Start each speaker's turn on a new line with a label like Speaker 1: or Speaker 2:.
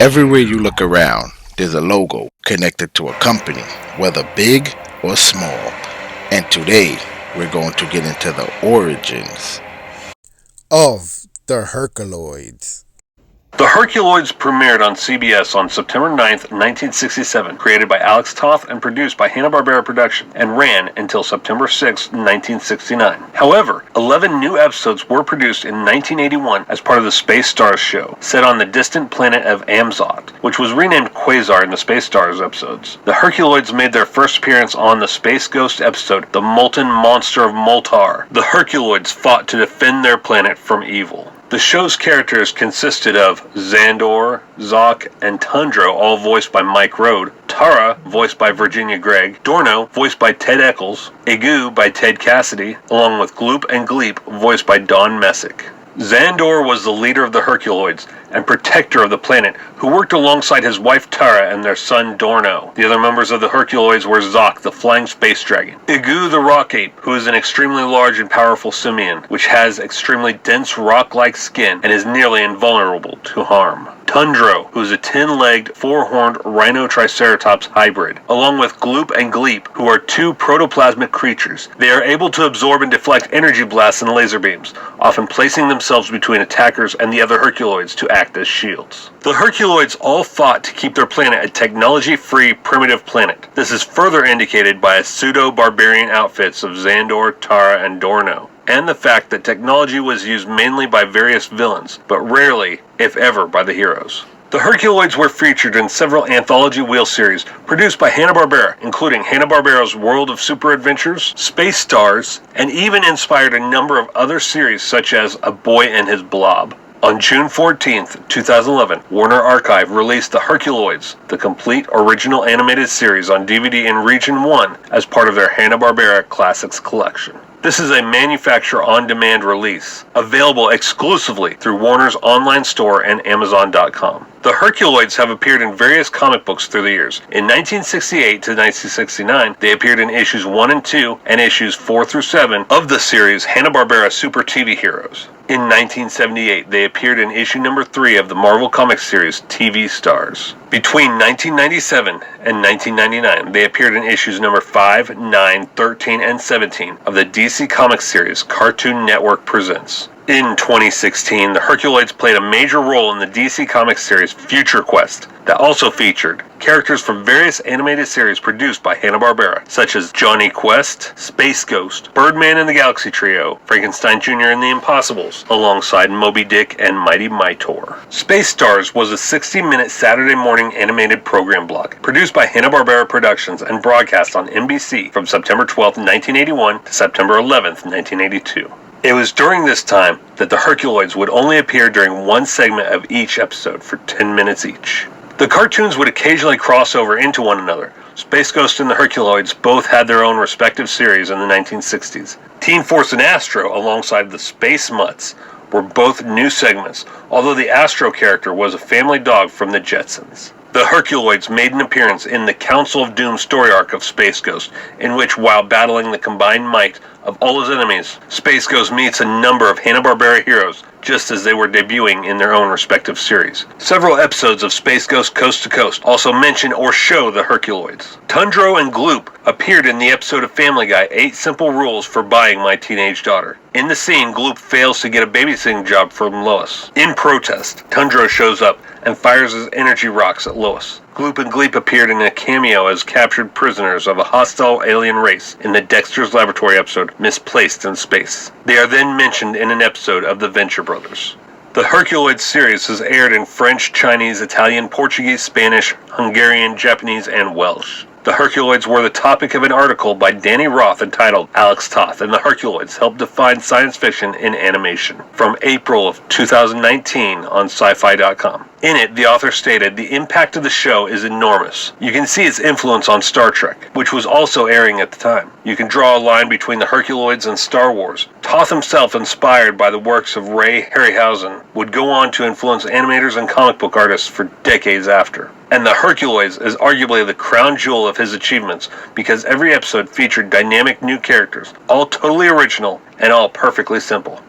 Speaker 1: Everywhere you look around, there's a logo connected to a company, whether big or small. And today, we're going to get into the origins of the Herculoids.
Speaker 2: The Herculoids premiered on CBS on September 9th, 1967, created by Alex Toth and produced by Hanna-Barbera Productions, and ran until September 6, 1969. However, 11 new episodes were produced in 1981 as part of the Space Stars show, set on the distant planet of Amzot, which was renamed Quasar in the Space Stars episodes. The Herculoids made their first appearance on the Space Ghost episode, The Molten Monster of Moltar. The Herculoids fought to defend their planet from evil. The show's characters consisted of Xandor, Zoc, and Tundro, all voiced by Mike Road, Tara, voiced by Virginia Gregg, Dorno, voiced by Ted Eccles, Egu by Ted Cassidy, along with Gloop and Gleep, voiced by Don Messick. Xandor was the leader of the Herculoids and protector of the planet, who worked alongside his wife Tara and their son Dorno. The other members of the Herculoids were Zoc, the flying space dragon, Egu the rock ape, who is an extremely large and powerful simian, which has extremely dense rock-like skin and is nearly invulnerable to harm. Tundro, who is a 10-legged, four-horned rhino-triceratops hybrid, along with Gloop and Gleep, who are two protoplasmic creatures. They are able to absorb and deflect energy blasts and laser beams, often placing themselves between attackers and the other Herculoids to act as shields. The Herculoids all fought to keep their planet a technology-free, primitive planet. This is further indicated by a pseudo-barbarian outfits of Xandor, Tara, and Dorno, and the fact that technology was used mainly by various villains, but rarely, if ever, by the heroes. The Herculoids were featured in several anthology wheel series produced by Hanna-Barbera, including Hanna-Barbera's World of Super Adventures, Space Stars, and even inspired a number of other series such as A Boy and His Blob. On June 14, 2011, Warner Archive released The Herculoids, the complete original animated series on DVD in Region 1 as part of their Hanna-Barbera Classics collection. This is a manufacturer-on-demand release, available exclusively through Warner's online store and Amazon.com. The Herculoids have appeared in various comic books through the years. In 1968 to 1969, they appeared in issues 1 and 2 and issues 4 through 7 of the series Hanna-Barbera Super TV Heroes. In 1978, they appeared in issue number 3 of the Marvel Comics series TV Stars. Between 1997 and 1999, they appeared in issues number 5, 9, 13, and 17 of the DC Comics series Cartoon Network Presents. In 2016, the Herculoids played a major role in the DC Comics series Future Quest that also featured characters from various animated series produced by Hanna-Barbera, such as Johnny Quest, Space Ghost, Birdman and the Galaxy Trio, Frankenstein Jr. and the Impossibles, alongside Moby Dick and Mighty Mightor. Space Stars was a 60-minute Saturday morning animated program block produced by Hanna-Barbera Productions and broadcast on NBC from September 12, 1981 to September 11, 1982. It was during this time that the Herculoids would only appear during one segment of each episode for 10 minutes each. The cartoons would occasionally cross over into one another. Space Ghost and the Herculoids both had their own respective series in the 1960s. Teen Force and Astro, alongside the Space Mutts, were both new segments, although the Astro character was a family dog from the Jetsons. The Herculoids made an appearance in the Council of Doom story arc of Space Ghost, in which, while battling the combined might of all his enemies, Space Ghost meets a number of Hanna-Barbera heroes, just as they were debuting in their own respective series. Several episodes of Space Ghost Coast to Coast also mention or show the Herculoids. Tundro and Gloop appeared in the episode of Family Guy, 8 Simple Rules for Buying My Teenage Daughter. In the scene, Gloop fails to get a babysitting job from Lois. In protest, Tundro shows up and fires his energy rocks at Lois. Gloop and Gleep appeared in a cameo as captured prisoners of a hostile alien race in the Dexter's Laboratory episode Misplaced in Space. They are then mentioned in an episode of The Venture Brothers. The Herculoids series has aired in French, Chinese, Italian, Portuguese, Spanish, Hungarian, Japanese, and Welsh. The Herculoids were the topic of an article by Danny Roth entitled Alex Toth and the Herculoids Help Define Science Fiction in Animation, from April of 2019 on sci-fi.com. In it, the author stated, "The impact of the show is enormous. You can see its influence on Star Trek, which was also airing at the time. You can draw a line between the Herculoids and Star Wars. Toth himself, inspired by the works of Ray Harryhausen, would go on to influence animators and comic book artists for decades after. And the Herculoids is arguably the crown jewel of his achievements because every episode featured dynamic new characters, all totally original and all perfectly simple.